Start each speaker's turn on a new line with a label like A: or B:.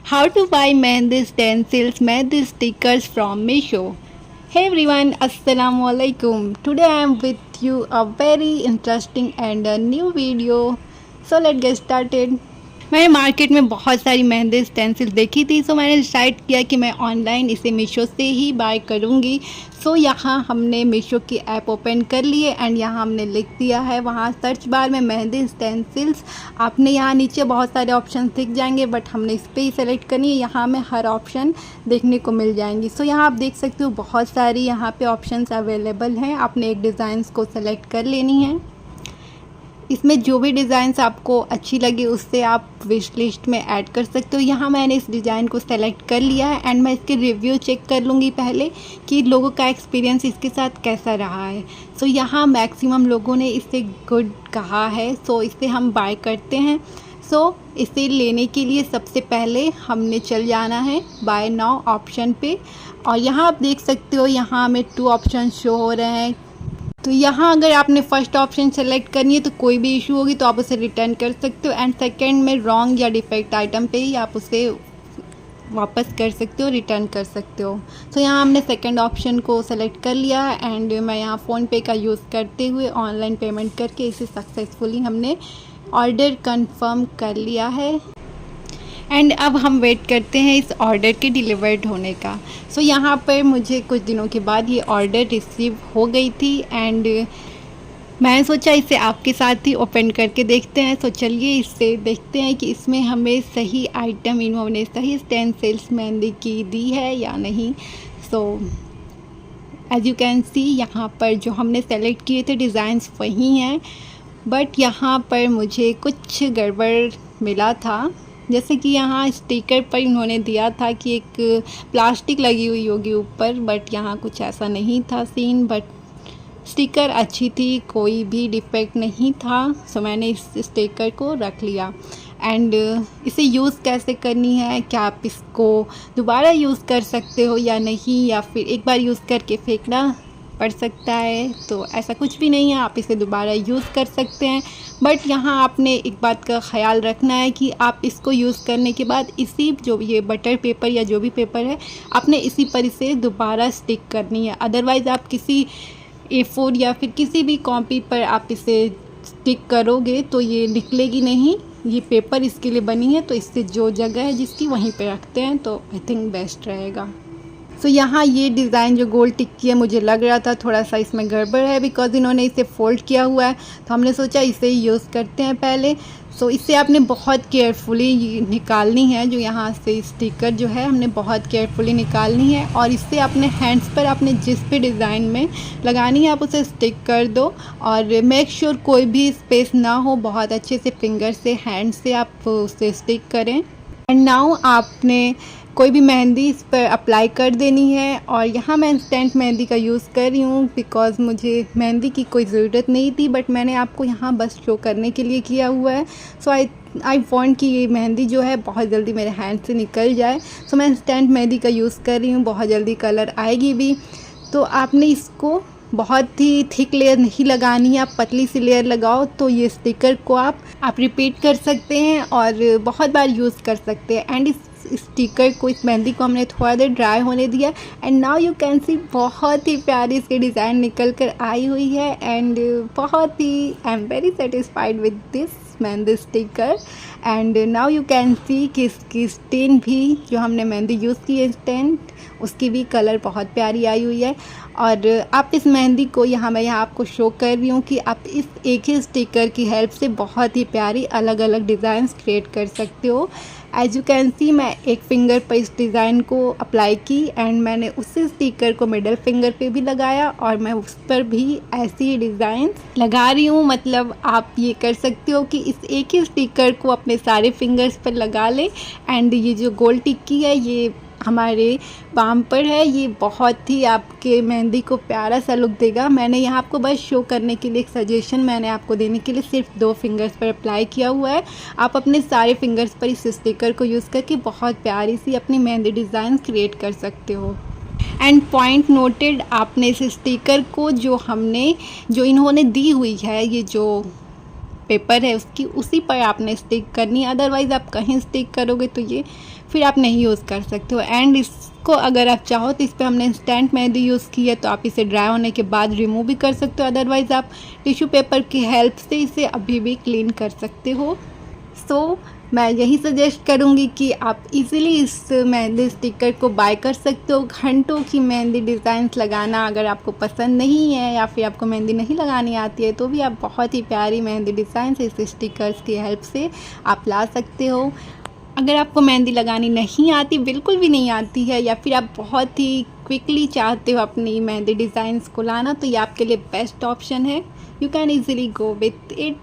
A: How to buy Mehendi stencils, Mehendi stickers from Meesho. Hey everyone, Assalamu alaikum. Today I am with you a very interesting and a new video. So let's get started. मैंने market में बहुत सारी mehndi stencil देखी थी, सो मैंने decide किया कि मैं ऑनलाइन इसे मीशो से ही बाय करूँगी। सो यहाँ हमने मीशो की ऐप ओपन कर ली है एंड यहाँ हमने लिख दिया है वहाँ सर्च बार में मेहंदी स्टेंसिल्स। आपने यहाँ नीचे बहुत सारे ऑप्शन दिख जाएंगे बट हमने इस पर ही सेलेक्ट करनी है। यहाँ में हर ऑप्शन देखने को मिल जाएंगी। सो यहाँ आप देख सकते हो बहुत सारी यहाँ पे ऑप्शंस अवेलेबल हैं। आपने एक डिज़ाइंस को सेलेक्ट कर लेनी है। इसमें जो भी डिज़ाइंस आपको अच्छी लगे उससे आप विश लिस्ट में ऐड कर सकते हो। यहाँ मैंने इस डिज़ाइन को सेलेक्ट कर लिया है एंड मैं इसके रिव्यू चेक कर लूँगी पहले कि लोगों का एक्सपीरियंस इसके साथ कैसा रहा है। सो यहाँ मैक्सिमम लोगों ने इसे गुड कहा है, सो इसे हम बाय करते हैं। सो इसे लेने के लिए सबसे पहले हमने चल जाना है बाय नाउ ऑप्शन पे और यहाँ आप देख सकते हो यहाँ हमें 2 ऑप्शन शो हो रहे हैं। तो यहाँ अगर आपने फर्स्ट ऑप्शन सेलेक्ट करनी है तो कोई भी इशू होगी तो आप उसे रिटर्न कर सकते हो एंड सेकंड में रॉन्ग या डिफेक्ट आइटम पे ही आप उसे वापस कर सकते हो, रिटर्न कर सकते हो। तो यहाँ हमने सेकंड ऑप्शन को सेलेक्ट कर लिया है एंड मैं यहाँ फ़ोनपे का यूज़ करते हुए ऑनलाइन पेमेंट करके इसे सक्सेसफुली हमने ऑर्डर कंफर्म कर लिया है एंड अब हम वेट करते हैं इस ऑर्डर के डिलीवर्ड होने का। सो यहाँ पर मुझे कुछ दिनों के बाद ये ऑर्डर रिसीव हो गई थी एंड मैंने सोचा इसे आपके साथ ही ओपन करके देखते हैं। तो चलिए इससे देखते हैं कि इसमें हमें सही आइटम इन्होंने सही स्टेंसिल्स मेहंदी की दी है या नहीं। So as you can see यहाँ पर जो हमने सेलेक्ट किए थे डिज़ाइंस वही हैं बट यहाँ पर मुझे कुछ गड़बड़ मिला था। जैसे कि यहाँ स्टिकर पर इन्होंने दिया था कि एक प्लास्टिक लगी हुई होगी ऊपर बट यहाँ कुछ ऐसा नहीं था सीन। बट स्टिकर अच्छी थी, कोई भी डिफेक्ट नहीं था। सो मैंने इस स्टिकर को रख लिया एंड इसे यूज़ कैसे करनी है, क्या आप इसको दोबारा यूज़ कर सकते हो या नहीं, या फिर एक बार यूज़ करके फेंकना पड़ सकता है। तो ऐसा कुछ भी नहीं है, आप इसे दोबारा यूज़ कर सकते हैं। बट यहाँ आपने एक बात का ख्याल रखना है कि आप इसको यूज़ करने के बाद इसी जो ये बटर पेपर या जो भी पेपर है आपने इसी पर इसे दोबारा स्टिक करनी है। अदरवाइज़ आप किसी A4 या फिर किसी भी कॉपी पर आप इसे स्टिक करोगे तो ये निकलेगी नहीं। ये पेपर इसके लिए बनी है तो इससे जो जगह है जिसकी वहीं पे रखते हैं तो आई थिंक बेस्ट रहेगा। सो यहाँ ये डिज़ाइन जो गोल टिक्की है मुझे लग रहा था थोड़ा सा इसमें गड़बड़ है बिकॉज़ इन्होंने इसे फ़ोल्ड किया हुआ है। तो हमने सोचा इसे ही यूज़ करते हैं पहले। सो इससे आपने बहुत केयरफुली निकालनी है। जो यहाँ से स्टिकर जो है हमने बहुत केयरफुली निकालनी है और इससे अपने हैंड्स पर आपने जिस भी डिज़ाइन में लगानी है आप उसे स्टिक कर दो और मेक श्योर कोई भी स्पेस ना हो। बहुत अच्छे से फिंगर से हैंड से आप उसे स्टिक करें एंड नाउ आपने कोई भी मेहंदी इस पर अप्लाई कर देनी है। और यहाँ मैं इंस्टेंट मेहंदी का यूज़ कर रही हूँ बिकॉज़ मुझे मेहंदी की कोई ज़रूरत नहीं थी बट मैंने आपको यहाँ बस शो करने के लिए किया हुआ है। सो आई वांट कि ये मेहंदी जो है बहुत जल्दी मेरे हैंड से निकल जाए। सो मैं इंस्टेंट मेहंदी का यूज़ कर रही हूँ, बहुत जल्दी कलर आएगी भी। तो आपने इसको बहुत ही थिक लेयर नहीं लगानी है, आप पतली सी लेयर लगाओ तो ये स्टिकर को आप रिपीट कर सकते हैं और बहुत बार यूज़ कर सकते हैं। एंड इस स्टिकर को, इस मेहंदी को हमने थोड़ा देर ड्राई होने दिया एंड नाउ यू कैन सी बहुत ही प्यारी इसकी डिज़ाइन निकल कर आई हुई है एंड बहुत ही I am very satisfied with this mehndi sticker. And now you can see कि इसकी स्टेन भी जो हमने मेहंदी यूज़ की है स्टेन उसकी भी कलर बहुत प्यारी आई हुई है। और आप इस मेहंदी को मैं यहाँ आपको शो कर रही हूँ कि आप इस एक ही स्टिकर की हेल्प से बहुत ही प्यारी अलग अलग डिज़ाइंस क्रिएट कर सकते हो। एज यू कैन सी मैं एक फिंगर पर इस डिज़ाइन को अप्लाई की एंड मैंने उसी स्टिकर को मिडल फिंगर पे भी लगाया और मैं उस पर भी ऐसी डिज़ाइन लगा रही हूँ। मतलब आप ये कर सकते हो कि इस एक ही स्टिकर को अपने सारे फिंगर्स पर लगा लें एंड ये जो गोल टिक्की है ये हमारे पाम पर है, ये बहुत ही आपके मेहंदी को प्यारा सा लुक देगा। मैंने यहाँ आपको बस शो करने के लिए एक सजेशन मैंने आपको देने के लिए सिर्फ 2 फिंगर्स पर अप्लाई किया हुआ है। आप अपने सारे फिंगर्स पर इस स्टिकर को यूज़ करके बहुत प्यारी सी अपनी मेहंदी डिज़ाइन क्रिएट कर सकते हो। एंड पॉइंट नोटेड, आपने इस स्टिकर को जो इन्होंने दी हुई है, ये जो पेपर है उसकी, उसी पर आपने स्टिक करनी है। अदरवाइज़ आप कहीं स्टिक करोगे तो ये फिर आप नहीं यूज़ कर सकते हो। एंड इसको अगर आप चाहो तो इस पर हमने इंस्टेंट मेहंदी यूज़ की है, तो आप इसे ड्राई होने के बाद रिमूव भी कर सकते हो। अदरवाइज़ आप टिश्यू पेपर की हेल्प से इसे अभी भी क्लीन कर सकते हो। सो मैं यही सजेस्ट करूँगी कि आप इजीली इस मेहंदी स्टिकर को बाय कर सकते हो। घंटों की मेहंदी डिज़ाइंस लगाना अगर आपको पसंद नहीं है या फिर आपको मेहंदी नहीं लगानी आती है, तो भी आप बहुत ही प्यारी मेहंदी डिज़ाइंस इस स्टिकर्स की हेल्प से आप ला सकते हो। अगर आपको मेहंदी लगानी नहीं आती, बिल्कुल भी नहीं आती है, या फिर आप बहुत ही क्विकली चाहते हो अपनी मेहंदी डिज़ाइंस को लाना, तो ये आपके लिए बेस्ट ऑप्शन है। You can easily go with it.